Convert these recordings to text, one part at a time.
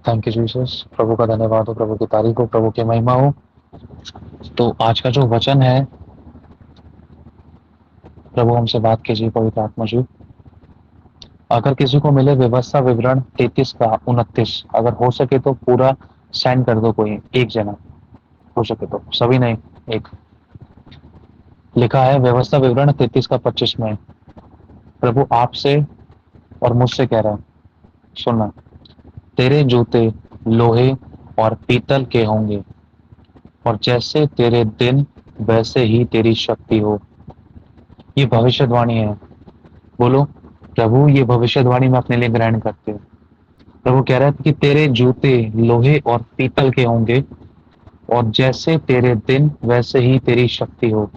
Thank you Jesus. प्रभु का धन्यवाद हो, प्रभु की तारीफ हो, प्रभु की महिमा हो। तो आज का जो वचन है, प्रभु हमसे बात कीजिए पवित्र आत्मा जी। अगर किसी को मिले व्यवस्था विवरण 33 का 29, अगर हो सके तो पूरा सेंड कर दो, कोई एक जना हो सके तो, सभी नहीं, एक। लिखा है व्यवस्था विवरण 33 का 25 में, प्रभु आपसे और मुझसे कह रहा है, सुनना। तेरे जूते लोहे और पीतल के होंगे, और जैसे तेरे दिन वैसे ही तेरी शक्ति हो। ये भविष्यवाणी है। बोलो, प्रभु ये भविष्यवाणी मैं अपने लिए ग्रहण करती हूँ। प्रभु कह रहा है कि तेरे जूते लोहे और पीतल के होंगे, और जैसे तेरे दिन वैसे ही तेरी शक्ति हो।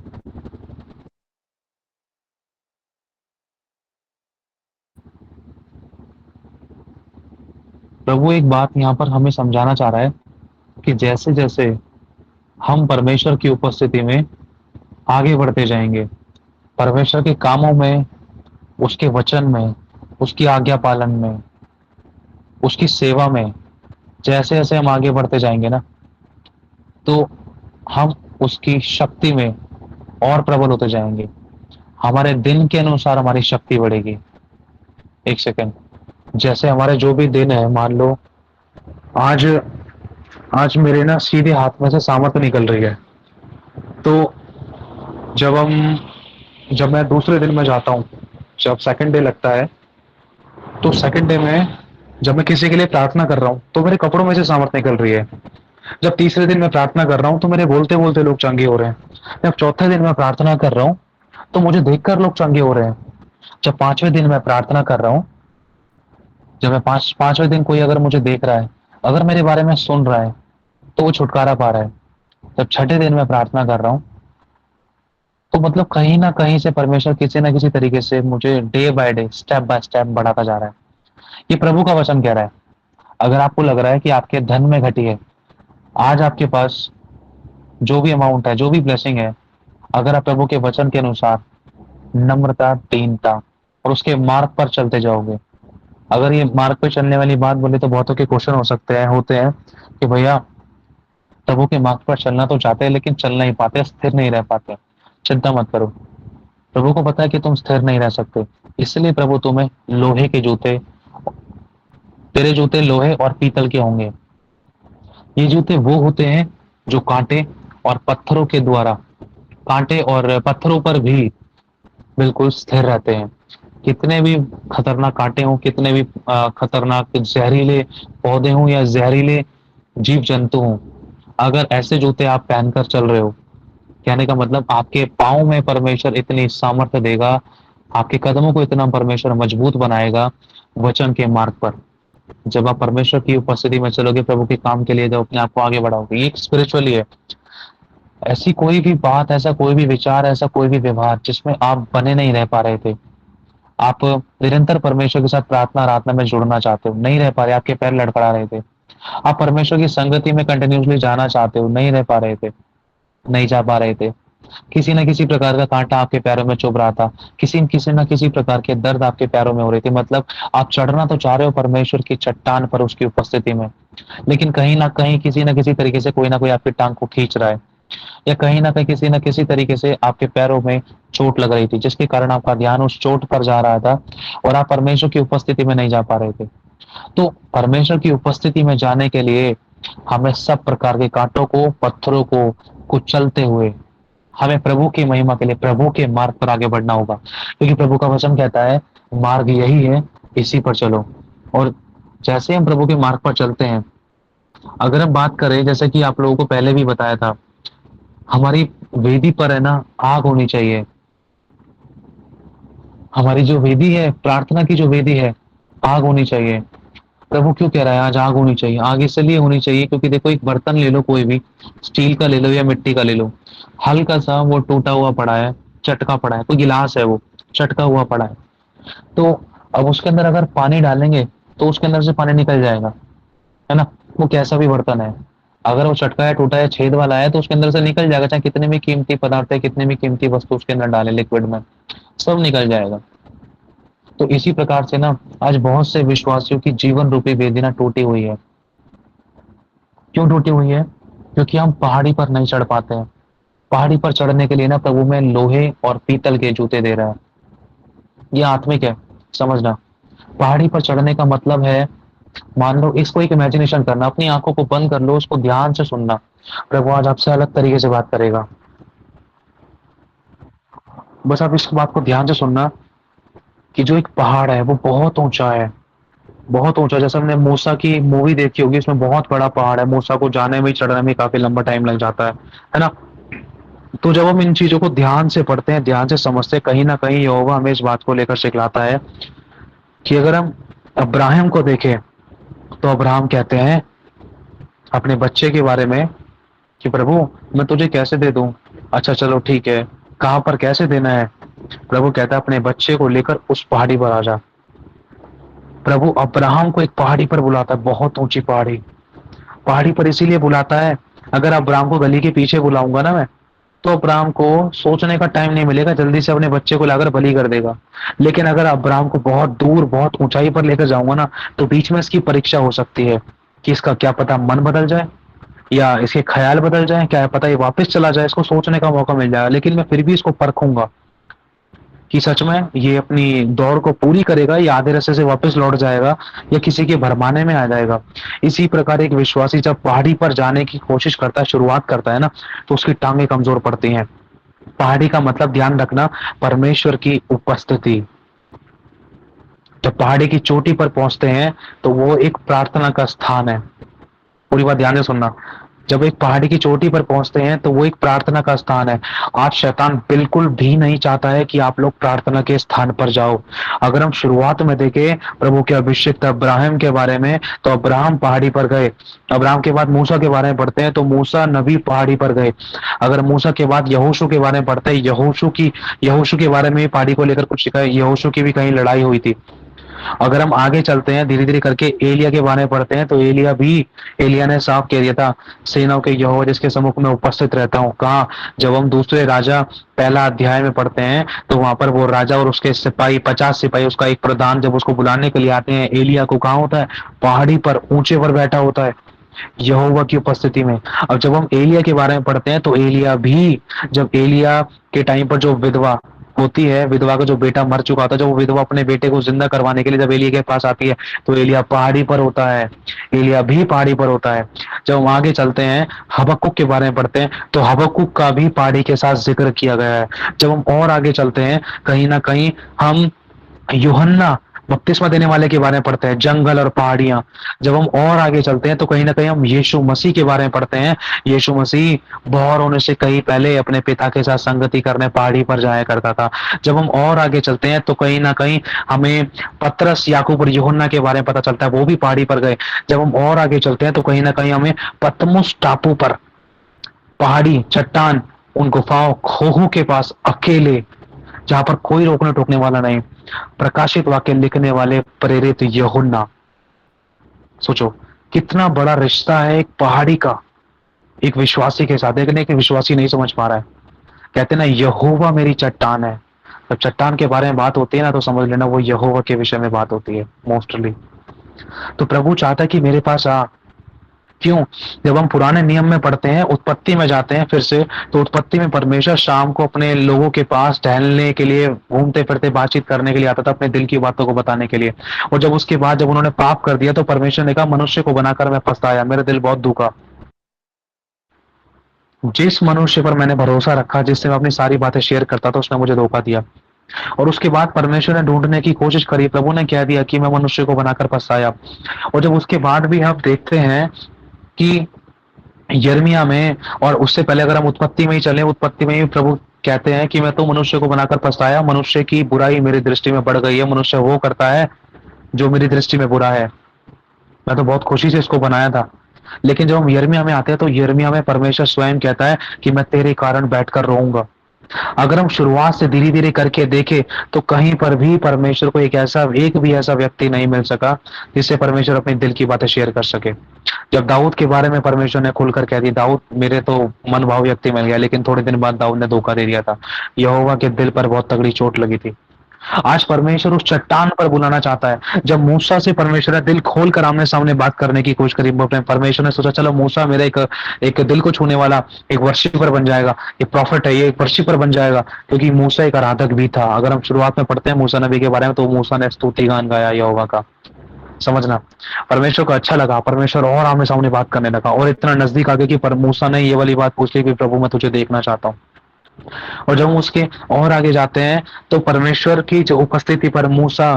प्रभु एक बात यहाँ पर हमें समझाना चाह रहा है कि जैसे जैसे हम परमेश्वर की उपस्थिति में आगे बढ़ते जाएंगे, परमेश्वर के कामों में, उसके वचन में, उसकी आज्ञा पालन में, उसकी सेवा में, जैसे जैसे हम आगे बढ़ते जाएंगे ना, तो हम उसकी शक्ति में और प्रबल होते जाएंगे। हमारे दिन के अनुसार हमारी शक्ति बढ़ेगी। एक सेकंड। जैसे हमारे जो भी दिन है, मान लो आज आज मेरे ना सीधे हाथ में से सामर्थ्य निकल रही है। तो जब हम जब मैं दूसरे दिन में जाता हूँ, जब सेकंड डे लगता है, तो सेकंड डे में जब मैं किसी के लिए प्रार्थना कर रहा हूँ तो मेरे कपड़ों में से सामर्थ्य निकल रही है। जब तीसरे दिन मैं प्रार्थना कर रहा हूँ तो मेरे बोलते बोलते लोग चंगे हो रहे हैं। जब चौथे दिन मैं प्रार्थना कर रहा हूँ तो मुझे देखकर लोग चंगे हो रहे हैं। जब पांचवें दिन मैं प्रार्थना कर रहा हूँ, जब मैं पांचवें दिन कोई अगर मुझे देख रहा है, अगर मेरे बारे में सुन रहा है, तो वो छुटकारा पा रहा है। जब छठे दिन मैं प्रार्थना कर रहा हूँ, तो मतलब कहीं ना कहीं से परमेश्वर किसी ना किसी तरीके से मुझे day by day, step by step बढ़ाता जा रहा है। ये प्रभु का वचन कह रहा है। अगर आपको लग रहा है कि आपके धन में घटी है, आज आपके पास जो भी अमाउंट है, जो भी ब्लेसिंग है, अगर आप प्रभु के वचन के अनुसार नम्रता, दीनता और उसके मार्ग पर चलते जाओगे। अगर ये मार्ग पर चलने वाली बात बोले तो बहुतों के क्वेश्चन हो सकते हैं, होते हैं कि भैया प्रभु के मार्ग पर चलना तो चाहते हैं लेकिन चल नहीं पाते, स्थिर नहीं रह पाते। चिंता मत करो, प्रभु को पता है कि तुम स्थिर नहीं रह सकते। इसलिए प्रभु तुम्हें लोहे के जूते, तेरे जूते लोहे और पीतल के होंगे। ये जूते वो होते हैं जो कांटे और पत्थरों के द्वारा, कांटे और पत्थरों पर भी बिल्कुल स्थिर रहते हैं। कितने भी खतरनाक कांटे हों, कितने भी खतरनाक जहरीले पौधे हों या जहरीले जीव जंतु हों, अगर ऐसे जूते आप पहनकर चल रहे हो, कहने का मतलब आपके पाँव में परमेश्वर इतनी सामर्थ्य देगा, आपके कदमों को इतना परमेश्वर मजबूत बनाएगा वचन के मार्ग पर। जब आप परमेश्वर की उपस्थिति में चलोगे, प्रभु के काम के लिए जब अपने आप को आगे बढ़ाओगे, ये स्पिरिचुअली है। ऐसी कोई भी बात, ऐसा कोई भी विचार, ऐसा कोई भी व्यवहार जिसमें आप बने नहीं रह पा रहे थे, आप निरंतर परमेश्वर के साथ प्रार्थना आराधना में जुड़ना चाहते हो, नहीं रह पा रहे, आपके पैर लड़खड़ा रहे थे। आप परमेश्वर की संगति में कंटिन्यूसली जाना चाहते हो, नहीं रह पा रहे थे, नहीं जा पा रहे थे। किसी न किसी प्रकार का कांटा आपके पैरों में चुभ रहा था, किसी न किसी प्रकार के दर्द आपके पैरों में हो रही थी। मतलब आप चढ़ना तो चाह रहे हो परमेश्वर की चट्टान पर, उसकी उपस्थिति में, लेकिन कहीं ना कहीं किसी न किसी तरीके से कोई ना कोई आपकी टांग को खींच रहा है, या कहीं ना कहीं किसी न किसी तरीके से आपके पैरों में चोट लग रही थी, जिसके कारण आपका ध्यान उस चोट पर जा रहा था और आप परमेश्वर की उपस्थिति में नहीं जा पा रहे थे। तो परमेश्वर की उपस्थिति में जाने के लिए हमें सब प्रकार के कांटों को, पत्थरों को कुचलते हुए हमें प्रभु की महिमा के लिए प्रभु के मार्ग पर आगे बढ़ना होगा, क्योंकि प्रभु का वचन कहता है मार्ग यही है, इसी पर चलो। और जैसे हम प्रभु के मार्ग पर चलते हैं, अगर हम बात करें, जैसे कि आप लोगों को पहले भी बताया था, हमारी वेदी पर है ना आग होनी चाहिए। हमारी जो वेदी है, प्रार्थना की जो वेदी है, आग होनी चाहिए। प्रभु क्यों कह रहा है आज आग होनी चाहिए? आग इसलिए होनी चाहिए क्योंकि देखो, एक बर्तन ले लो, कोई भी स्टील का ले लो या मिट्टी का ले लो, हल्का सा वो टूटा हुआ पड़ा है, चटका पड़ा है, कोई गिलास है वो चटका हुआ पड़ा है, तो अब उसके अंदर अगर पानी डालेंगे तो उसके अंदर से पानी निकल जाएगा, है ना? वो कैसा भी बर्तन है, अगर वो चटका है, टूटा है, छेद वाला है, तो उसके अंदर से निकल जाएगा, चाहे कितने भी कीमती पदार्थ है, कितने भी कीमती वस्तु उसके अंदर डाले लिक्विड में, सब निकल जाएगा। तो इसी प्रकार से ना आज बहुत से विश्वासियों की जीवन रूपी वेदी ना टूटी हुई है। क्यों टूटी हुई है? क्योंकि हम पहाड़ी पर नहीं चढ़ पाते हैं। पहाड़ी पर चढ़ने के लिए ना प्रभु में लोहे और पीतल के जूते दे रहा है। ये आत्मिक है, समझना। पहाड़ी पर चढ़ने का मतलब है, मान लो इसको एक इमेजिनेशन करना, अपनी आंखों को बंद कर लो, उसको ध्यान से सुनना। प्रभु आज आपसे अलग तरीके से बात करेगा। बस आप इस बात को ध्यान से सुनना कि जो एक पहाड़ है वो बहुत ऊंचा है, बहुत ऊंचा। जैसे हमने मूसा की मूवी देखी होगी, उसमें बहुत बड़ा पहाड़ है, मूसा को जाने में चढ़ने में काफी लंबा टाइम लग जाता है ना। तो जब हम इन चीजों को ध्यान से पढ़ते हैं, ध्यान से समझते हैं, कहीं ना कहीं यहोवा हमें इस बात को लेकर सिखलाता है कि अगर हम अब्राहम को देखें, तो अब्राहम कहते हैं अपने बच्चे के बारे में कि प्रभु मैं तुझे कैसे दे दूं? अच्छा चलो ठीक है, कहां पर कैसे देना है? प्रभु कहता है अपने बच्चे को लेकर उस पहाड़ी पर आ जा। प्रभु अब्राहम को एक पहाड़ी पर बुलाता है, बहुत ऊंची पहाड़ी। पहाड़ी पर इसीलिए बुलाता है, अगर अब्राहम को गली के पीछे बुलाऊंगा ना मैं, तो अब्राहम को सोचने का टाइम नहीं मिलेगा, जल्दी से अपने बच्चे को लाकर बलि कर देगा। लेकिन अगर अब्राहम को बहुत दूर, बहुत ऊंचाई पर लेकर जाऊंगा ना, तो बीच में इसकी परीक्षा हो सकती है कि इसका क्या पता मन बदल जाए, या इसके ख्याल बदल जाए, क्या पता ये वापस चला जाए, इसको सोचने का मौका मिल जाएगा। लेकिन मैं फिर भी इसको परखूंगा कि सच में ये अपनी दौड़ को पूरी करेगा, या आधे रास्ते से वापस लौट जाएगा, या किसी के भरमाने में आ जाएगा। इसी प्रकार एक विश्वासी जब पहाड़ी पर जाने की कोशिश करता है, शुरुआत करता है ना, तो उसकी टांगे कमजोर पड़ती हैं। पहाड़ी का मतलब ध्यान रखना, परमेश्वर की उपस्थिति। जब पहाड़ी की चोटी पर पहुंचते हैं, तो वो एक प्रार्थना का स्थान है। पूरी बात ध्यान से सुनना। जब एक पहाड़ी की चोटी पर पहुंचते हैं, तो वो एक प्रार्थना का स्थान है। आज शैतान बिल्कुल भी नहीं चाहता है कि आप लोग प्रार्थना के स्थान पर जाओ। अगर हम शुरुआत में देखें प्रभु के अभिषिक्त अब्राहम के बारे में, तो अब्राहम पहाड़ी पर गए। अब्राहम के बाद मूसा के बारे में पढ़ते हैं, तो मूसा नबी पहाड़ी पर गए। अगर मूसा के बाद यहोशू के बारे में पढ़ते हैं, यहोशू के बारे में पहाड़ी को लेकर कुछ लिखा है, यहोशू की भी कहीं लड़ाई हुई थी। अगर हम आगे चलते हैं, धीरे धीरे करके एलिया के बारे में पढ़ते हैं, तो एलिया ने साफ कह दिया था, सेनाओं के यहोवा जिसके सम्मुख में उपस्थित रहता हूँ। कहा, जब हम दूसरे राजा पहला अध्याय में पढ़ते हैं, तो वहां पर वो राजा और उसके सिपाही, 50 सिपाही, उसका एक प्रधान जब उसको बुलाने के लिए आते हैं, एलिया को कहाँ होता है? पहाड़ी पर, ऊंचे पर बैठा होता है, यहोवा की उपस्थिति में। अब जब हम एलिया के बारे में पढ़ते हैं, तो एलिया भी, जब एलिया के टाइम पर जो विधवा होती है, विधवा का जो बेटा मर चुका था, जब वो विधवा अपने बेटे को जिंदा करवाने के लिए जब एलिया के पास आती है, तो एलिया पहाड़ी पर होता है, एलिया भी पहाड़ी पर होता है। जब हम आगे चलते हैं, हबक्कुक के बारे में पढ़ते हैं, तो हबक्कुक का भी पहाड़ी के साथ जिक्र किया गया है। जब हम और आगे चलते हैं, कहीं ना कहीं हम यूहन्ना बपतिस्मा देने वाले के बारे में पढ़ते हैं, जंगल और पहाड़ियां। जब हम और आगे चलते हैं, तो कहीं ना कहीं हम यीशु मसीह के बारे में पढ़ते हैं। यीशु मसीह बौर होने से कहीं पहले अपने पिता के साथ संगति करने पहाड़ी पर जाया करता था। जब हम और आगे चलते हैं, तो कहीं ना कहीं हमें पतरस, याकूब और यूहन्ना के बारे में पता चलता है, वो भी पहाड़ी पर गए। जब हम और आगे चलते हैं, तो कहीं ना कहीं हमें पतमुस टापू पर, पहाड़ी चट्टान, उन गुफाओं, खोहों के पास अकेले, जहां पर कोई रोकने टोकने वाला नहीं, प्रकाशित वाक्य लिखने वाले प्रेरित यूहन्ना। सोचो कितना बड़ा रिश्ता है एक पहाड़ी का एक विश्वासी के साथ। लेकिन एक विश्वासी नहीं समझ पा रहा है। कहते ना, यहोवा मेरी चट्टान है। जब चट्टान के बारे में बात होती है ना, तो समझ लेना वो यहोवा के विषय में बात होती है मोस्टली। तो प्रभु चाहता है कि मेरे पास आ। क्यों? जब हम पुराने नियम में पढ़ते हैं, उत्पत्ति में जाते हैं फिर से, तो उत्पत्ति में परमेश्वर शाम को अपने लोगों के पास टहलने के लिए, घूमते फिरते बातचीत करने के लिए आता था, अपने दिल की बातों को बताने के लिए। और जब उसके बाद जब उन्होंने पाप कर दिया, तो परमेश्वर ने कहा, मनुष्य को बनाकर मैं पछताया, मेरा दिल बहुत दुखा। जिस मनुष्य पर मैंने भरोसा रखा, जिससे मैं अपनी सारी बातें शेयर करता था, उसने मुझे धोखा दिया। और उसके बाद परमेश्वर ने ढूंढने की कोशिश करी, प्रभु ने कह दिया कि मैं मनुष्य को बनाकर पछताया। और जब उसके बाद भी हम देखते हैं कि यिर्मयाह में, और उससे पहले अगर हम उत्पत्ति में ही चले, उत्पत्ति में ही प्रभु कहते हैं कि मैं तो मनुष्य को बनाकर पछताया, मनुष्य की बुराई मेरी दृष्टि में बढ़ गई है, मनुष्य वो करता है जो मेरी दृष्टि में बुरा है, मैं तो बहुत खुशी से इसको बनाया था। लेकिन जब हम यिर्मयाह में आते हैं, तो यिर्मयाह में परमेश्वर स्वयं कहता है कि मैं तेरे कारण बैठकर रोऊंगा। अगर हम शुरुआत से धीरे धीरे करके देखें, तो कहीं पर भी परमेश्वर को एक भी ऐसा व्यक्ति नहीं मिल सका जिससे परमेश्वर अपने दिल की बातें शेयर कर सके। जब दाऊद के बारे में परमेश्वर ने खुलकर कह दिया, दाऊद मेरे तो मन भाव व्यक्ति मिल गया, लेकिन थोड़े दिन बाद दाऊद ने धोखा दे दिया था, यहोवा के दिल पर बहुत तगड़ी चोट लगी थी। आज परमेश्वर उस चट्टान पर बुलाना चाहता है। जब मूसा से परमेश्वर ने दिल खोल कर आमने सामने बात करने की कोशिश करी, परमेश्वर ने सोचा चलो मूसा मेरा एक एक दिल को छूने वाला एक वर्शिपर बन जाएगा, ये प्रॉफिट है, ये एक वर्शिपर बन जाएगा, क्योंकि मूसा एक आराधक भी था। अगर हम शुरुआत में पढ़ते हैं मूसा नबी के बारे में, तो मूसा ने स्तुति गान गाया यहोवा का। समझना, परमेश्वर को अच्छा लगा, परमेश्वर और आमने सामने बात करने लगा, और इतना नजदीक आ गया कि पर मूसा ने ये वाली बात पूछ ली कि प्रभु मैं तुझे देखना चाहता हूँ। और जब हम उसके और आगे जाते हैं, तो परमेश्वर की जो उपस्थिति पर मूसा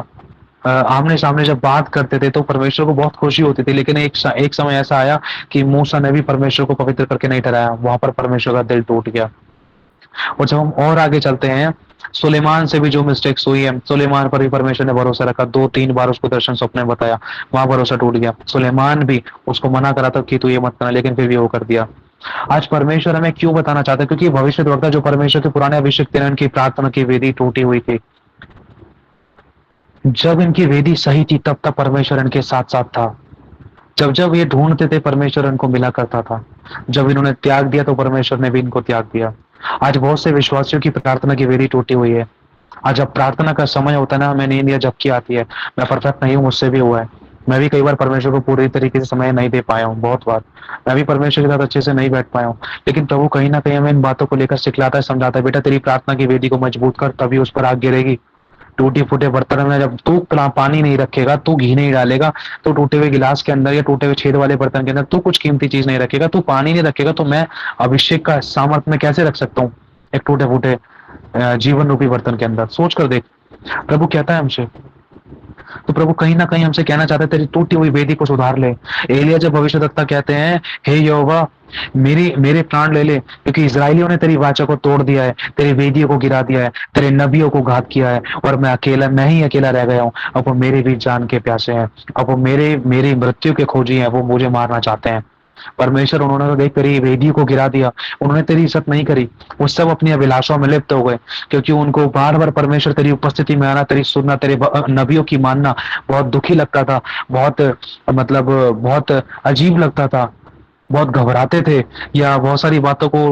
आमने सामने जब बात करते थे, तो परमेश्वर को बहुत खुशी होती थी। लेकिन एक समय ऐसा आया कि मूसा ने भी परमेश्वर को पवित्र करके नहीं ठहराया, वहां पर परमेश्वर का दिल टूट गया। और जब हम और आगे चलते हैं, सुलेमान से भी जो मिस्टेक्स हुई है, सुलेमान पर भी परमेश्वर ने भरोसा रखा, 2-3 बार उसको दर्शन स्वप्न में बताया, वहां भरोसा टूट गया। सुलेमान भी उसको मना करा था कि तू ये मत करना, लेकिन फिर भी वो कर दिया। आज परमेश्वर हमें क्यों बताना चाहता है? क्योंकि भविष्यद्वक्ता जो परमेश्वर के पुराने अभिषिक्त थे, उनकी प्रार्थना की वेदी टूटी हुई थी। जब इनकी वेदी सही थी, तब तक परमेश्वर इनके साथ साथ था। जब जब ये ढूंढते थे, परमेश्वर इनको मिला करता था। जब इन्होंने त्याग दिया, तो परमेश्वर ने भी इनको त्याग दिया। आज बहुत से विश्वासियों की प्रार्थना की वेदी टूटी हुई है। आज जब प्रार्थना का समय होता है ना, हमें नींद या झपकी आती है। मैं परफेक्ट नहीं हूँ, मुझसे भी हुआ है। मैं भी कई बार परमेश्वर को पूरी तरीके से समय नहीं दे पाया हूँ, बहुत बार। मैं भी परमेश्वर के साथ अच्छे से नहीं बैठ पाया हूँ। लेकिन प्रभु कहीं ना कहीं हमें इन बातों को लेकर सिखलाता है, समझाता है, बेटा तेरी प्रार्थना की वेदी को मजबूत कर, तभी उस पर आग गिरेगी। टूटे फूटे बर्तन में जब तू पानी नहीं रखेगा, तू घी नहीं डालेगा, तो टूटे हुए गिलास के अंदर या टूटे हुए छेद वाले बर्तन के अंदर तू कुछ कीमती चीज नहीं रखेगा, तू पानी नहीं रखेगा, तो मैं अभिषेक का सामर्थ्य में कैसे रख सकता हूँ एक टूटे फूटे जीवन रूपी बर्तन के अंदर? सोच कर देख, प्रभु कहता है हमसे। तो प्रभु कहीं ना कहीं हमसे कहना चाहता है, तेरी टूटी हुई वेदी को सुधार ले। एलिया जब भविष्यद्वक्ता कहते हैं, हे यहोवा मेरी मेरे प्राण ले ले, क्योंकि इस्राएलियों ने तेरी वाचा को तोड़ दिया है, तेरी वेदियों को गिरा दिया है, तेरे नबियों को घात किया है, और मैं ही अकेला रह गया हूँ। अब वो मेरे भी जान के प्यासे हैं, अब वो मेरी मृत्यु के खोजी हैं, वो मुझे मारना चाहते हैं। परमेश्वर, उन्होंने तो देख तेरी वेदी को गिरा दिया, उन्होंने तेरी इज्जत नहीं करी, वो सब अपनी अभिलाषाओं में लिप्त हो गए, क्योंकि उनको बार बार परमेश्वर तेरी उपस्थिति में आना, तेरी सुनना, तेरे नबियों की मानना बहुत दुखी लगता था, बहुत मतलब बहुत अजीब लगता था, बहुत घबराते थे, या बहुत सारी बातों को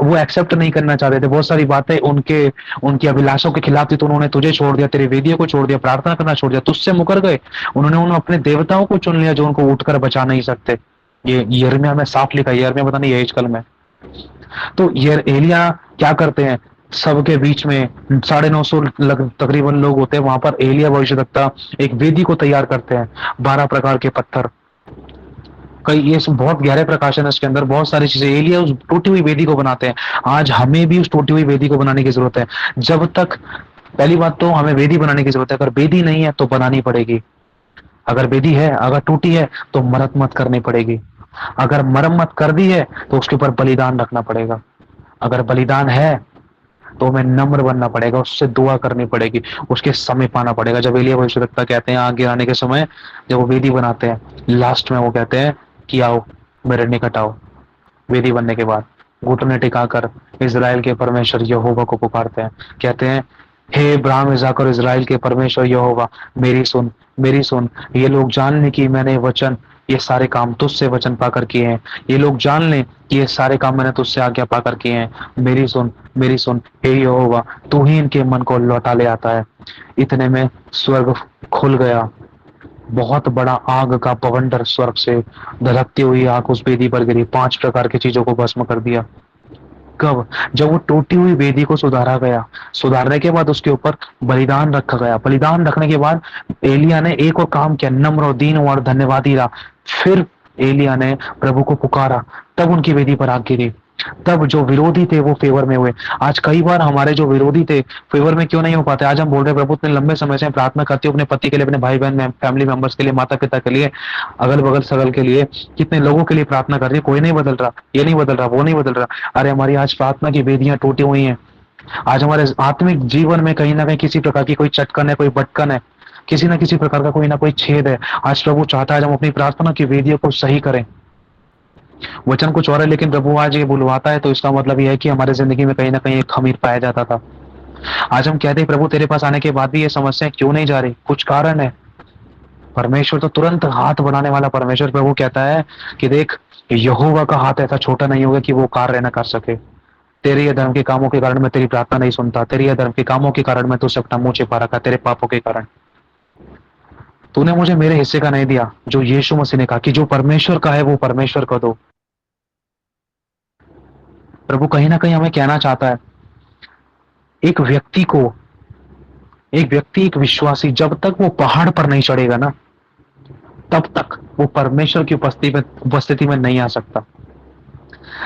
वो एक्सेप्ट नहीं करना चाहते थे। बहुत सारी बातें उनके उनकी अभिलाषाओं के खिलाफ थी, तो उन्होंने तुझे छोड़ दिया, तेरी वेदियों को छोड़ दिया, प्रार्थना करना छोड़ दिया, तुझसे मुकर गए। उन्होंने उन अपने देवताओं को चुन लिया जो उनको उठकर बचा नहीं सकते। ये यिर्मयाह में साफ लिखा है, यिर्मयाह पता नहीं यहेजकल में। तो ये एलिया क्या करते हैं, सबके बीच में 950 तकरीबन लोग होते हैं, वहां पर एलिया भविष्यद्वक्ता एक वेदी को तैयार करते हैं, 12 प्रकार के पत्थर, कई ये सब बहुत गहरे प्रकाशन है इसके अंदर, बहुत सारी चीजें। एलिया उस टूटी हुई वेदी को बनाते हैं। आज हमें भी उस टूटी हुई वेदी को बनाने की जरूरत है। जब तक पहली बात तो हमें वेदी बनाने की जरूरत है, अगर वेदी नहीं है तो बनानी पड़ेगी। अगर वेदी है, अगर टूटी है, तो मरम्मत करनी पड़ेगी। अगर मरम्मत कर दी है, तो उसके ऊपर बलिदान रखना पड़ेगा। अगर बलिदान है, तो हमें नम्र बनना पड़ेगा, उससे दुआ करनी पड़ेगी, उसके समय पाना पड़ेगा। जब एलिया भविष्यद्वक्ता कहते हैं आग गिराने के समय, जब वो वेदी बनाते हैं, लास्ट में वो कहते हैं कि आओ मेरे निकट आओ। वेदी बनने के बाद घुटने टिकाकर इज़राइल के परमेश्वर यहोवा को पुकारते हैं, कहते हैं हे इब्राहिम, इसहाक और इज़राइल के परमेश्वर यहोवा, मेरी सुन, मेरी सुन। ये लोग जान लें कि मैंने वचन, ये सारे काम तुझसे वचन पाकर किए हैं। ये लोग जान लें कि ये सारे काम मैंने तुझसे आज्ञा पाकर किए हैं। मेरी सुन, मेरी सुन, हे यहोवा, तू ही इनके मन को लौटा ले आता है। इतने में स्वर्ग खुल गया, बहुत बड़ा आग का बवंडर स्वर्ग से धधकती हुई आग उस वेदी पर गिरी, 5 प्रकार की चीजों को भस्म कर दिया। कब? जब वो टूटी हुई वेदी को सुधारा गया। सुधारने के बाद उसके ऊपर बलिदान रखा गया। बलिदान रखने के बाद एलिया ने एक और काम किया, नम्र और दीन और धन्यवादी रहा। फिर एलिया ने प्रभु को पुकारा, तब उनकी वेदी पर आग गिरी। तब जो विरोधी थे वो फेवर में हुए। आज कई बार हमारे जो विरोधी थे फेवर में क्यों नहीं हो पाते? आज हम बोल रहे हैं प्रभु इतने लंबे समय से प्रार्थना करती हूँ अपने पति के लिए, अपने भाई बहन फैमिली मेंबर्स के लिए, माता पिता के लिए, अगल बगल सगल के लिए, कितने लोगों के लिए प्रार्थना कर रही है, कोई नहीं बदल रहा, ये नहीं बदल रहा, वो नहीं बदल रहा। अरे हमारी आज प्रार्थना की वेदियां टूटी हुई हैं। आज हमारे आत्मिक जीवन में कहीं ना कहीं किसी प्रकार की कोई चटकन है, कोई भटकन है, किसी ना किसी प्रकार का कोई ना कोई छेद है। आज प्रभु चाहता है हम अपनी प्रार्थना की वेदियों को सही करें। वचन कुछ और है, लेकिन प्रभु आज ये बुलवाता है, तो इसका मतलब ये है कि हमारे जिंदगी में कहीं ना कहीं एक खमीर पाया जाता था। आज हम कहते हैं प्रभु तेरे पास आने के बाद भी ये समस्या क्यों नहीं जा रही? कुछ कारण है। परमेश्वर तो तुरंत हाथ बढ़ाने वाला परमेश्वर। प्रभु कहता है कि देख, यहोवा का हाथ ऐसा छोटा नहीं होगा कि वो कार्य न कर सके। तेरे अधर्म के कामों के कारण मैं तेरी प्रार्थना नहीं सुनता, तेरे अधर्म के कामों के कारण मैं तुझसे अपना मुंह छिपा रखा, तेरे पापों के कारण तूने मुझे मेरे हिस्से का नहीं दिया। जो यीशु मसीह ने कहा कि जो परमेश्वर का है वो परमेश्वर को दो। प्रभु कहीं ना कहीं हमें कहना चाहता है, एक व्यक्ति को, एक व्यक्ति, एक विश्वासी जब तक वो पहाड़ पर नहीं चढ़ेगा ना, तब तक वो परमेश्वर की उपस्थिति में नहीं आ सकता।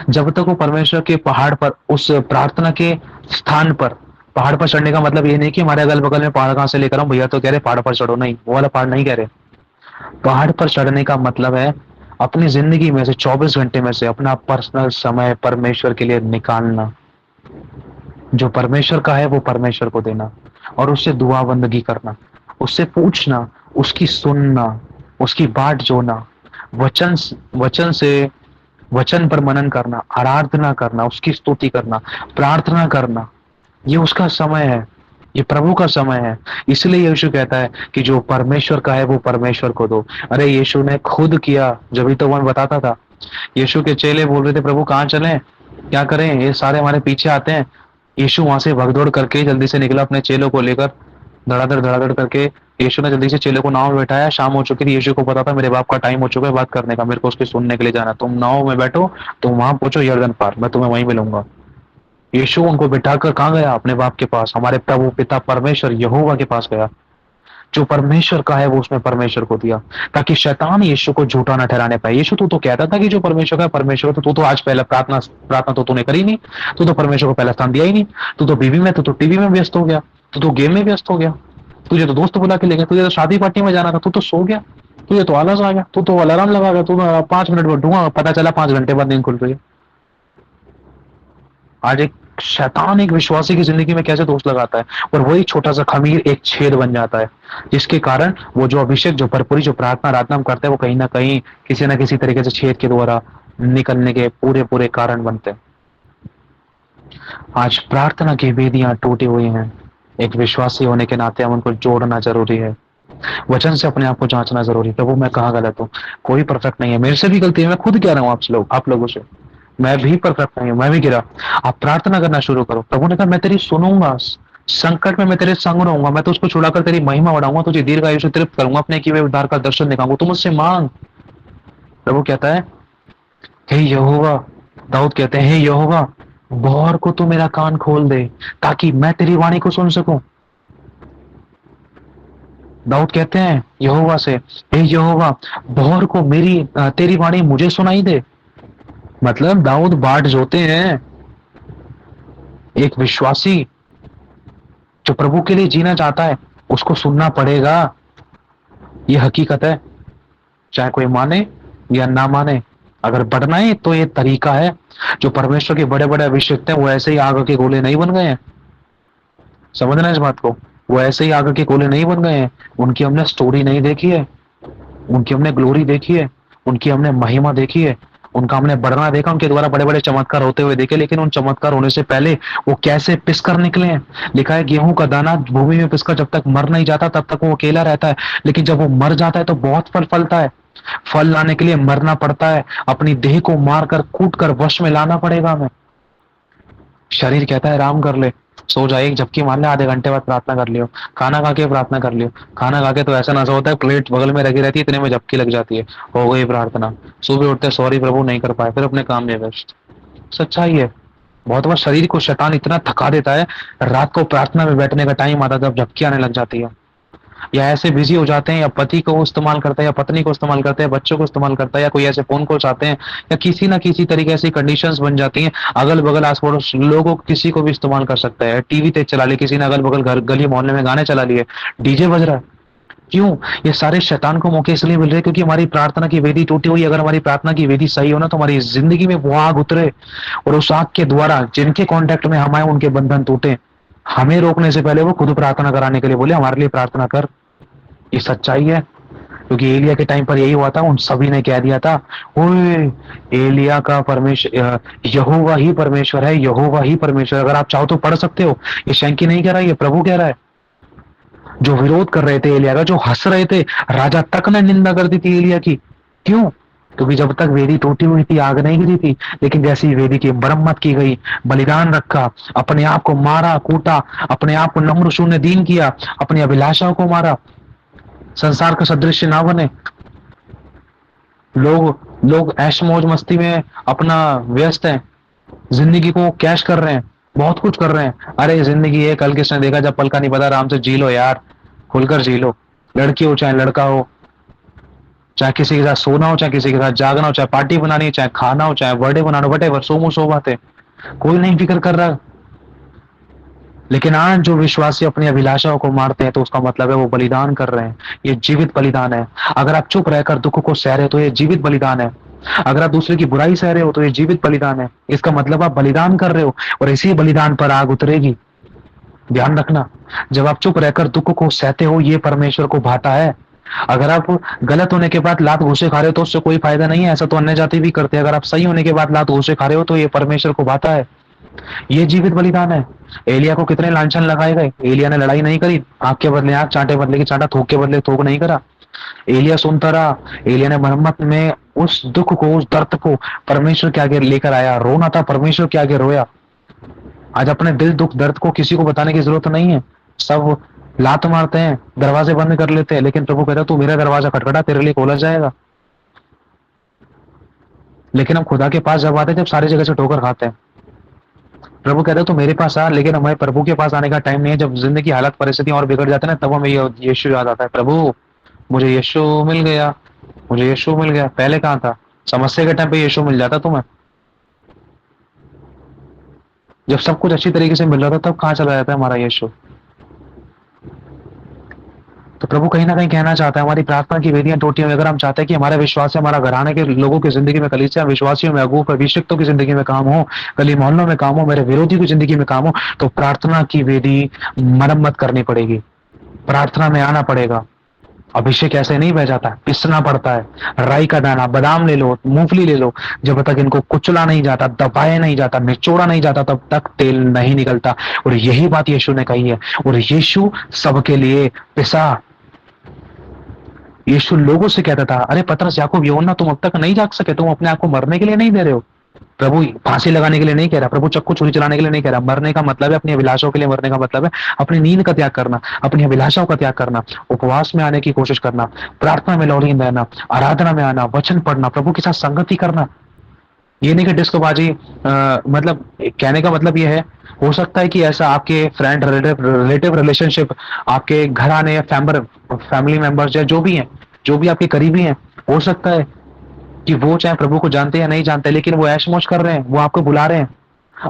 जब तक वो परमेश्वर के पहाड़ पर, उस प्रार्थना के स्थान पर, पहाड़ पर चढ़ने का मतलब ये नहीं कि हमारे अगल बगल में पहाड़ कहां से लेकर हम, भैया तो कह रहे पहाड़ पर चढ़ो, नहीं, वो वाला पहाड़ नहीं कह रहे। पहाड़ पर चढ़ने का मतलब है अपनी जिंदगी में से 24 घंटे में से अपना पर्सनल समय परमेश्वर के लिए निकालना। जो परमेश्वर का है वो परमेश्वर को देना, और उससे दुआ बंदगी करना, उससे पूछना, उसकी सुनना, उसकी बाट जोना, वचन वचन से वचन पर मनन करना, आराधना करना, उसकी स्तुति करना, प्रार्थना करना। ये उसका समय है, ये प्रभु का समय है। इसलिए यीशु कहता है कि जो परमेश्वर का है वो परमेश्वर को दो। अरे यीशु ने खुद किया, जब भी तो वो बताता था। यीशु के चेले बोल रहे थे प्रभु कहाँ चलें, क्या करें, ये सारे हमारे पीछे आते हैं। यीशु वहां से भगदौड़ करके जल्दी से निकला अपने चेलों को लेकर, धड़ाधड़ करके। यीशु ने जल्दी से चेलों को नाव में बैठाया, शाम हो चुकी थी, यीशु को पता था मेरे बाप का टाइम हो चुका है बात करने का, मेरे को उसके सुनने के लिए जाना, तुम नाव में बैठो, तुम वहां पहुंचो यर्दन पार, मैं तुम्हें वहीं मिलूंगा। यीशु उनको बिठाकर कहाँ गया, अपने बाप के पास, हमारे प्रभु पिता परमेश्वर यहोवा के पास गया। जो परमेश्वर का है वो उसने परमेश्वर को दिया, ताकि शैतान यीशु को झूठा ना ठहराने पाए। यीशु तू तो कहता था कि जो परमेश्वर का है परमेश्वर, तो तू तो आज पहले प्रार्थना प्रार्थना तो तूने करी नहीं, तू तो परमेश्वर को पहला स्थान दिया ही नहीं। तू तो बीवी में, तू तो टीवी में व्यस्त हो गया, तू तो गेम में व्यस्त हो गया, तुझे तो दोस्त बुला के ले गए, तुझे तो शादी पार्टी में जाना था, तू तो सो गया, तुझे तो आलस आ गया, तू तो अलार्म लगा गया, तू 5 मिनट बैठूंगा, पता चला 5 घंटे बाद नींद खुल रही है। आज एक शैतान एक विश्वासी की जिंदगी में कैसे दोष लगाता है, और वही छोटा सा खमीर एक छेद बन जाता है, जिसके कारण वो जो अभिषेक, जो भरपूरी, जो प्रार्थना आराधना हम करते हैं, वो कहीं ना कहीं किसी ना किसी तरीके से छेद के द्वारा निकलने के पूरे पूरे कारण बनते हैं। आज प्रार्थना की वेदियां टूटी हुई हैं। एक विश्वासी होने के नाते हम उनको जोड़ना जरूरी है, वचन से अपने आप को जांचना जरूरी है। प्रभु मैं कहाँ गलत हूँ, कोई परफेक्ट नहीं है, मेरे से भी गलती है, मैं खुद कह रहा हूँ आप लोगों से, मैं भी परफेक्ट नहीं हूँ, मैं भी गिरा। आप प्रार्थना करना शुरू करो। प्रभु ने कहा मैं तेरी सुनूंगा, संकट में मैं तेरे संग रहूंगा, मैं तो उसको छुड़ाकर तेरी महिमा बढ़ाऊंगा, तुझे दीर्घायु से तृप्त करूंगा, अपने किए हुए उद्धार का दर्शन दिखाऊंगा, तू मुझसे मांग। प्रभु कहता है हे यहोवा, दाऊद कहते हैं हे यहोवा, बौर को तू मेरा कान खोल दे ताकि मैं तेरी वाणी को सुन सकूं। दाऊद कहते हैं यहोवा से, हे यहोवा, बौर को तेरी वाणी मुझे सुनाई दे। मतलब दाऊद बाट जोते हैं। एक विश्वासी जो प्रभु के लिए जीना चाहता है उसको सुनना पड़ेगा, ये हकीकत है, चाहे कोई माने या ना माने। अगर बढ़ना है तो ये तरीका है। जो परमेश्वर के बड़े बड़े अभिषेक हैं वो ऐसे ही आग के गोले नहीं बन गए हैं, समझना इस बात को। वो ऐसे ही आग के गोले नहीं बन गए हैं, उनकी हमने स्टोरी नहीं देखी है, उनकी हमने ग्लोरी देखी है, उनकी हमने महिमा देखी है, उनका हमने बढ़ना देखा, उनके द्वारा बड़े बड़े चमत्कार होते हुए देखे। लेकिन उन चमत्कार होने से पहले वो कैसे पिसकर निकले हैं। लिखा है गेहूं का दाना भूमि में पिसकर जब तक मर नहीं जाता तब तक वो अकेला रहता है, लेकिन जब वो मर जाता है तो बहुत फल फलता है। फल लाने के लिए मरना पड़ता है, अपनी देह को मारकर कूट कर वश में लाना पड़ेगा हमें। शरीर कहता है आराम कर ले, सो जा, एक झपकी मार ले, आधे घंटे बाद प्रार्थना कर लियो, खाना खा के प्रार्थना कर लियो। खाना खा के तो ऐसा नशा होता है, प्लेट बगल में रखी रहती है, इतने में झपकी लग जाती है, हो गई प्रार्थना। सुबह उठते सॉरी प्रभु नहीं कर पाए, फिर अपने काम में व्यस्त। सच्चाई है। बहुत बार शरीर को शैतान इतना थका देता है, रात को प्रार्थना में बैठने का टाइम आता है जब झपकी आने लग जाती है, या ऐसे बिजी हो जाते हैं, या पति को इस्तेमाल करते हैं, या पत्नी को इस्तेमाल करते हैं, बच्चों को इस्तेमाल करता है, या कोई ऐसे फोन कॉल्स आते हैं, या किसी ना किसी तरीके से कंडीशंस बन जाती हैं। अगल बगल आस पड़ोस लोगों को, किसी को भी इस्तेमाल कर सकता है। टीवी तेज चला ली किसी ने, अगल बगल घर गली मोहल्ले में गाने चला लिए, डीजे बज रहा है। क्यों? ये सारे शैतान को मौके इसलिए मिल रहे हैं क्योंकि हमारी प्रार्थना की वेदी टूटी हुई। अगर हमारी प्रार्थना की वेदी सही हो ना तो हमारी जिंदगी में वो आग उतरे, और उस आग के द्वारा जिनके कांटेक्ट में हम आए उनके बंधन टूटे। हमें रोकने से पहले वो खुद प्रार्थना कराने के लिए बोले हमारे लिए प्रार्थना कर। ये सच्चाई है, क्योंकि एलिया के टाइम पर यही हुआ था। उन सभी ने कह दिया था ओए एलिया का परमेश्वर यहोवा ही परमेश्वर है, यहोवा ही परमेश्वर। अगर आप चाहो तो पढ़ सकते हो, ये शंकी नहीं कह रहा, ये प्रभु कह रहा है। जो विरोध कर रहे थे एलिया का, जो हंस रहे थे, राजा तक ने निंदा कर दी थी एलिया की। क्यों? क्योंकि जब तक वेदी टूटी हुई थी, आग नहीं गिरी थी। लेकिन जैसे ही वेदी की मरम्मत की गई, बलिदान रखा, अपने आप को मारा कूटा, अपने आप को नम्र शून्य दीन किया, अपनी अभिलाषाओं को मारा, संसार का सदृश्य ना बने। लोग लोग ऐश मौज मस्ती में अपना व्यस्त हैं, जिंदगी को कैश कर रहे हैं, बहुत कुछ कर रहे हैं। अरे जिंदगी है, कल किसने देखा, जब पल का नहीं पता, आराम से जी लो यार, खुलकर जी लो। लड़की हो चाहे लड़का हो, चाहे किसी के साथ सोना हो, चाहे किसी के साथ जागना हो, चाहे पार्टी बनानी हो, चाहे खाना हो, चाहे बर्थडे बनाना हो, वटेवर, सो बात है, कोई नहीं फिक्र कर रहा। लेकिन आज जो विश्वासी अपनी अभिलाषाओं को मारते हैं, तो उसका मतलब है वो बलिदान कर रहे हैं। ये जीवित बलिदान है। अगर आप चुप रहकर दुख को सह रहे हो तो ये जीवित बलिदान है। अगर आप दूसरे की बुराई सह रहे हो तो ये जीवित बलिदान है। इसका मतलब आप बलिदान कर रहे हो, और इसी बलिदान पर आग उतरेगी। ध्यान रखना, जब आप चुप रहकर दुख को सहते हो, ये परमेश्वर को भाता है। अगर आप गलत होने के बाद लात घूसे खा रहे हो तो उससे कोई फायदा नहीं है, ऐसा तो अन्य जाति भी करते हैं। अगर आप सही होने के बाद लात घूसे खा रहे हो तो ये परमेश्वर को भाता है। ये जीवित बलिदान है। एलिया को कितने लांछन लगाए गए, एलिया ने लड़ाई नहीं करी, आंख के बदले आंख, चांटे बदले की चांटा, थूक के बदले थूक नहीं करा। एलिया सुनता रहा। एलिया ने मरम्मत में उस दुख को, उस दर्द को परमेश्वर के आगे लेकर आया, रोना था, परमेश्वर के आगे रोया। आज अपने दिल दुख दर्द को किसी को बताने की जरूरत नहीं है। सब लात मारते हैं, दरवाजे बंद कर लेते हैं, लेकिन प्रभु कहता है तू मेरा दरवाजा खटखटा, तेरे लिए खोला जाएगा। लेकिन हम खुदा के पास जब आते हैं, जब सारी जगह से ठोकर खाते हैं, प्रभु कहते हैं तो मेरे पास आ। लेकिन हमें प्रभु के पास आने का टाइम नहीं है। जब जिंदगी की हालत परिस्थिति और बिगड़ जाते हैं ना, तब हमें यीशु याद आता है। प्रभु मुझे यीशु मिल गया, मुझे यीशु मिल गया। पहले कहाँ था? समस्या के टाइम पे यीशु मिल जाता तुम्हें। जब सब कुछ अच्छी तरीके से मिल रहा था, तब कहाँ चला जाता है हमारा यीशु? तो प्रभु कहीं ना कहीं कहना चाहता है, हमारी प्रार्थना की वेदियां टूटी हुई। अगर हम चाहते हैं कि हमारे विश्वास से हमारा घराने के लोगों की जिंदगी में, कलीसिया विश्वासियों में, अगुओं अभिषिक्तों की जिंदगी में काम हो, गली मोहल्लों में काम हो, मेरे विरोधी की जिंदगी में काम हो, तो प्रार्थना की वेदी मरम्मत करनी पड़ेगी। प्रार्थना में आना पड़ेगा। अभिषेक ऐसे नहीं बह जाता, पिसना पड़ता है। राई का दाना, बादाम ले लो, मूंगफली ले लो, जब तक इनको कुचला नहीं जाता, दबाया नहीं जाता, निचोड़ा नहीं जाता, तब तक तेल नहीं निकलता। और यही बात यीशु ने कही है। और यीशु सबके लिए पिसा। यीशु लोगों से कहता था, अरे पतरस, याकूब, यूहन्ना, तुम अब तक नहीं जाग सके? तुम अपने आप को मरने के लिए नहीं दे रहे हो? प्रभु फांसी लगाने के लिए नहीं कह रहा, प्रभु चक्कू छुरी चलाने के लिए नहीं कह रहा। मरने का मतलब है अपनी अभिलाषाओं के लिए मरने का मतलब है अपनी नींद का त्याग करना, अपनी अभिलाषाओं का त्याग करना, उपवास में आने की कोशिश करना, प्रार्थना में लौलीन रहना, आराधना में आना, वचन पढ़ना, प्रभु के साथ संगति करना। ये नहीं कि डिस्कोबाजी। मतलब कहने का मतलब ये है, हो सकता है कि ऐसा आपके फ्रेंड, रिलेटिव रिलेशनशिप, आपके घर आने फैमिली मेंबर्स या जो भी हैं, जो भी आपके करीबी हैं, हो सकता है कि वो चाहे प्रभु को जानते या नहीं जानते, लेकिन वो ऐश मौज कर रहे हैं, वो आपको बुला रहे हैं।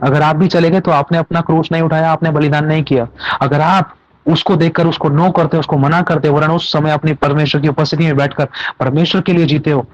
अगर आप भी चले गए तो आपने अपना क्रूस नहीं उठाया, आपने बलिदान नहीं किया। अगर आप उसको देखकर उसको नो करते, उसको मना करते, वरन उस समय अपनी परमेश्वर की उपस्थिति में बैठकर परमेश्वर के लिए जीते हो,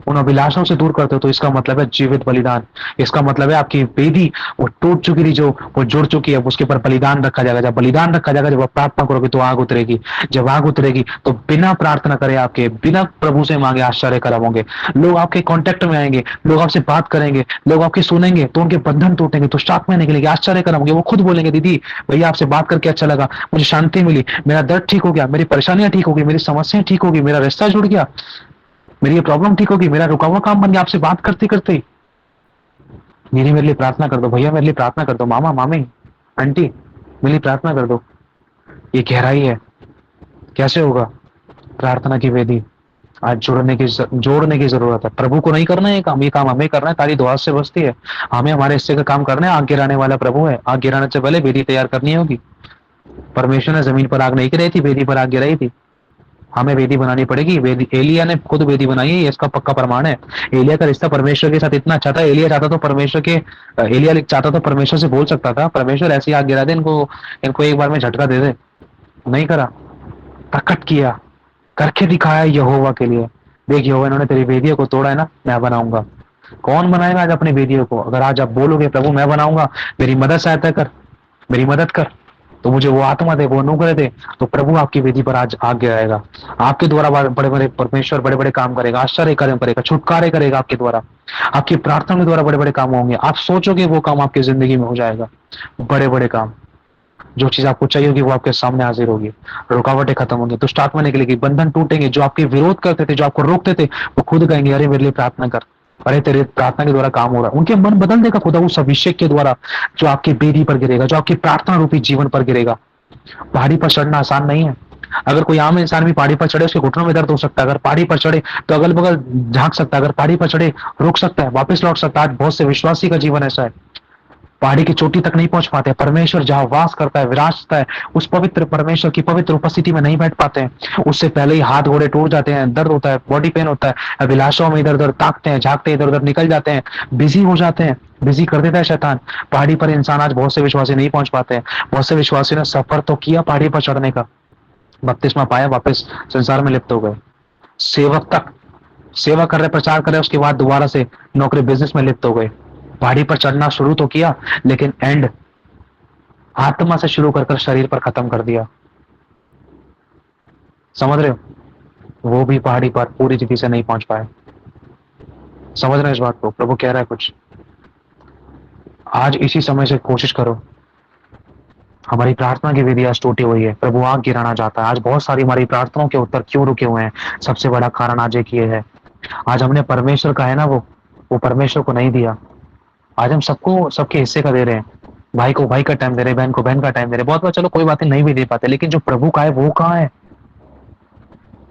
उन अभिलाषाओं से दूर करते हो, तो इसका मतलब है जीवित बलिदान। इसका मतलब है आपकी वेदी वो टूट चुकी थी, जो वो जुड़ चुकी है, उसके ऊपर बलिदान रखा जाएगा। जब बलिदान रखा जाएगा, जब आप प्रार्थना करोगे तो आग उतरेगी। जब आग उतरेगी तो बिना प्रार्थना करे, आपके बिना प्रभु से मांगे आश्चर्य कर्म होंगे। लोग आपके कांटेक्ट में आएंगे, लोग आपसे बात करेंगे, लोग आपकी सुनेंगे तो उनके बंधन टूटेंगे, तो स्टाक में निकलेंगे, आश्चर्य कर्म होंगे। वो खुद बोलेंगे, दीदी भैया आपसे बात करके अच्छा लगा, मुझे शांति मिली, मेरा दर्द ठीक हो गया, मेरी परेशानियां ठीक हो गई, मेरी समस्याएं ठीक होगी, मेरा रिश्ता जुड़ गया, मेरी ये प्रॉब्लम ठीक होगी, मेरा रुका हुआ काम बन गया आपसे बात करते करते ही। दीदी मेरे लिए प्रार्थना कर दो, भैया मेरे लिए प्रार्थना कर दो, मामा मामी आंटी मेरे लिए प्रार्थना कर दो। ये गहराई है। कैसे होगा? प्रार्थना की वेदी आज जोड़ने की जरूरत है। प्रभु को नहीं करना है ये काम हमें करना है। ताली दुआ से बसती है, हमें हमारे हिस्से का काम करना है। आग गिराने वाला प्रभु है। आग गिराने से पहले वेदी तैयार करनी होगी। परमेश्वर ने जमीन पर आग नहीं गिराई थी, वेदी पर आग गिराई थी। हमें वेदी बनानी पड़ेगी। वेदी एलिया ने खुद वेदी बनाई है, इसका पक्का प्रमाण है। एलिया का रिश्ता परमेश्वर के साथ इतना अच्छा था, एलिया चाहता तो परमेश्वर से बोल सकता था, परमेश्वर ऐसी आग गिरा दे, इनको इनको एक बार में झटका दे दे। नहीं करा, प्रकट किया, करके दिखाया यहोवा के लिए। देख यहोवा, इन्होंने तेरी वेदियों को तोड़ा है ना, मैं बनाऊंगा। कौन बनाएगा आज अपनी वेदियों को? अगर आज आप बोलोगे प्रभु मैं बनाऊंगा, मेरी मदद सहायता कर, मेरी मदद कर, तो मुझे वो आत्मा दे, वो अनुग्रह दे, तो प्रभु आपकी वेदी पर आज आगे आएगा। आपके द्वारा बड़े बड़े परमेश्वर बड़े बड़े काम करेगा, आश्चर्य कार्य करेगा, छुटकारे करेगा आपके द्वारा। आपकी प्रार्थना के द्वारा बड़े बड़े काम होंगे। आप सोचोगे वो काम आपकी जिंदगी में हो जाएगा, बड़े बड़े काम। जो चीज़ आपको चाहिए होगी वो आपके सामने हाज़िर होगी। रुकावटें खत्म होंगी, दुष्ट आत्मा निकलेगी, बंधन टूटेंगे, जो आपके विरोध करते थे, जो आपको रोकते थे, वो खुद कहेंगे, "अरे! मेरे लिए प्रार्थना कर। अरे! तेरे प्रार्थना के द्वारा काम हो रहा है।" उनके मन बदल देगा खुदा उस अभिषेक के द्वारा, जो आपकी बेदी पर गिरेगा, जो आपकी प्रार्थना रूपी जीवन पर गिरेगा। पहाड़ी पर चढ़ना आसान नहीं है। अगर कोई आम इंसान भी पहाड़ी पर चढ़े, उसके घुटनों में दर्द हो सकता है। अगर पहाड़ी पर चढ़े, तो अगल-बगल झाँक सकता है। अगर पहाड़ी पर चढ़े, रुक सकता है, वापस लौट सकता है। आज बहुत से विश्वासी का जीवन ऐसा है। पहाड़ी की चोटी तक नहीं पहुँच पाते। परमेश्वर जहाँ वास करता है, विराजता है, उस पवित्र परमेश्वर की पवित्र उपस्थिति में नहीं बैठ पाते हैं। उससे पहले ही हाथ घोड़े टूट जाते हैं, दर्द होता है, बॉडी पेन होता है, अभिलाषाओं में इधर-उधर ताकते हैं, झाँकते हैं, इधर-उधर निकल जाते हैं, बिज़ी हो जाते हैं, बिज़ी कर देता है शैतान। पहाड़ी पर इंसान आज बहुत से विश्वासी नहीं पहुँच पाते हैं। बहुत से विश्वासियों ने सफ़र तो किया पहाड़ी पर चढ़ने का, बपतिस्मा पाया, वापस संसार में लिप्त हो गए। सेवक तक सेवा कर रहे, प्रचार कर रहे, उसके बाद दोबारा से नौकरी बिज़नेस में लिप्त हो गए। पहाड़ी पर चढ़ना शुरू तो किया, लेकिन एंड आत्मा से शुरू कर शरीर पर खत्म कर दिया। समझ रहे हो? वो भी पहाड़ी पर पूरी तरीके से नहीं पहुंच पाए। समझ रहे हो इस बात को? प्रभु कह रहा है कुछ। आज इसी समय से कोशिश करो। हमारी प्रार्थना की विधि आज टूटी हुई है। प्रभु आग गिराना चाहता है। आज बहुत सारी हमारी प्रार्थनाओं के उत्तर क्यों रुके हुए हैं? सबसे बड़ा कारण आज एक ये है। आज हमने परमेश्वर का है ना वो परमेश्वर को नहीं दिया। आज हम सबको सबके हिस्से का दे रहे हैं। भाई को भाई का टाइम दे रहे हैं, बहन को बहन का टाइम दे रहे हैं। बहुत बार चलो कोई बात नहीं भी दे पाते, लेकिन जो प्रभु का है वो कहाँ है?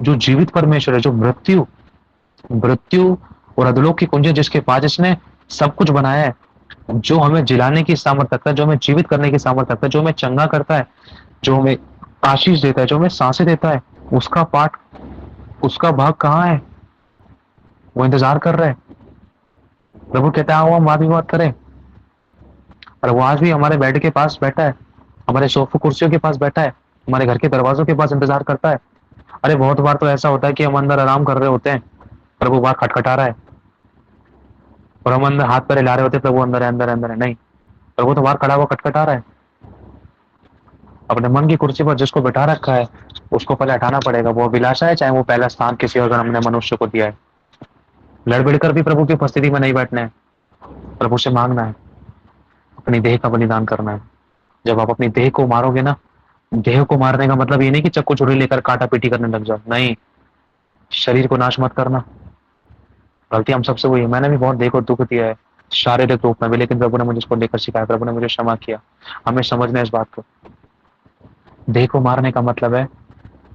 जो जीवित परमेश्वर है, जो मृत्यु मृत्यु और अधोलोक की कुंजी जिसके पास, जिसने सब कुछ बनाया है, जो हमें जिलाने की सामर्थ्य रखता है, जो हमें जीवित करने की सामर्थ्य रखता है, जो हमें चंगा करता है, जो हमें आशीष देता है, जो हमें सांसें देता है, उसका पाठ, उसका भाग कहाँ है? वो इंतजार कर रहा है। प्रभु कहता है आओ हम वाद विवाद करें। और वो आज भी हमारे बेड के पास बैठा है, हमारे सोफे कुर्सियों के पास बैठा है, हमारे घर के दरवाजों के पास इंतजार करता है। अरे बहुत बार तो ऐसा होता है कि हम अंदर आराम कर रहे होते हैं, प्रभु बाहर खटखटा रहा है, और हम अंदर हाथ पैर हिला रहे होते हैं, प्रभु अंदर है, अंदर है, अंदर है। नहीं, प्रभु तो बाहर खड़ा हुआ खटखटा रहा है। अपने मन की कुर्सी पर जिसको बिठा रखा है, उसको पहले हटाना पड़ेगा। वो अभिलाषा है, चाहे वो पहला स्थान किसी और जन्म ने मनुष्य को दिया है। लड़ भिड़ कर भी प्रभु की उपस्थिति में नहीं बैठना है, प्रभु से मांगना है, अपनी देह का बलिदान करना है। जब आप अपनी देह को मारोगे ना, देह को मारने का मतलब ये नहीं कि चक्कू छुरी लेकर काटा पीटी करने लग जाओ। नहीं, शरीर को नाश मत करना। गलती हम सबसे हुई है। मैंने भी बहुत देह को दुख दिया है, शारीरिक रूप में भी, लेकिन प्रभु ने मुझे इसको लेकर सिखाया, प्रभु ने मुझे क्षमा किया। हमें समझना है इस बात को। देह को मारने का मतलब है,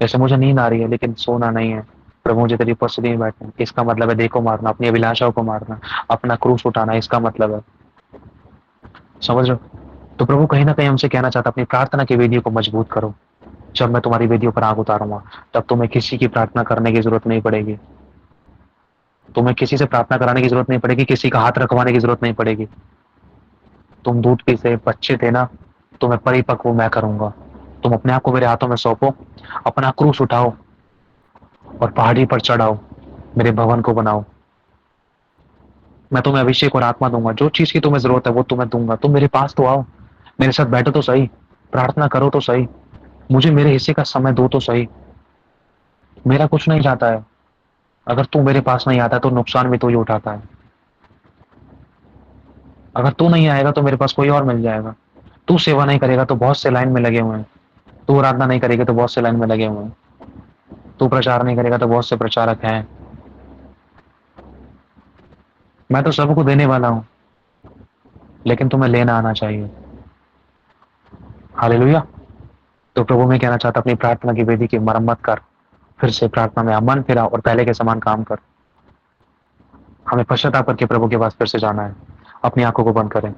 जैसे मुझे नींद आ रही है लेकिन सोना नहीं है, प्रभु मुझे तेरी उपस्थिति में बैठना, इसका मतलब है देह को मारना, अपनी अभिलाषाओं को मारना, अपना क्रूस उठाना, इसका मतलब है। समझ रहे हो? तो प्रभु कहीं ना कहीं हमसे कहना चाहता है, अपनी प्रार्थना की वेदियों को मजबूत करो। जब मैं तुम्हारी वेदियों पर आग उतारूंगा, तब तुम्हें किसी की प्रार्थना करने की जरूरत नहीं पड़ेगी। तुम्हें किसी से प्रार्थना कराने की जरूरत नहीं पड़ेगी, किसी का हाथ रखवाने की जरूरत नहीं पड़ेगी। तुम दूध के से बच्चे थे ना, तुम्हें परिपक्व मैं करूंगा। तुम अपने आप को मेरे हाथों में सौंपो, अपना क्रूस उठाओ और पहाड़ी पर चढ़ाओ, मेरे भवन को बनाओ। मैं तुम्हें अभिषेक और आत्मा दूंगा, जो चीज की तुम्हें जरूरत है वो तुम्हें दूंगा। तुम मेरे पास तो आओ, मेरे साथ बैठो तो सही, प्रार्थना करो तो सही, मुझे मेरे हिस्से का समय दो तो सही। मेरा कुछ नहीं जाता है। अगर तू मेरे पास नहीं आता तो नुकसान भी तू ही उठाता है। अगर तू नहीं आएगा तो मेरे पास कोई और मिल जाएगा। तू सेवा नहीं करेगा तो बहुत से लाइन में लगे हुए हैं। तू आराधना नहीं करेगा तो बहुत से लाइन में लगे हुए हैं। तू प्रचार नहीं करेगा तो बहुत से प्रचारक हैं। मैं तो सबको देने वाला हूँ, लेकिन तुम्हें लेना आना चाहिए। हालेलुया। तो प्रभु मैं कहना चाहता, अपनी प्रार्थना की वेदी की मरम्मत कर, फिर से प्रार्थना में मन फिरा और पहले के समान काम कर। हमें पश्चाताप करके प्रभु के पास फिर से जाना है। अपनी आंखों को बंद करें।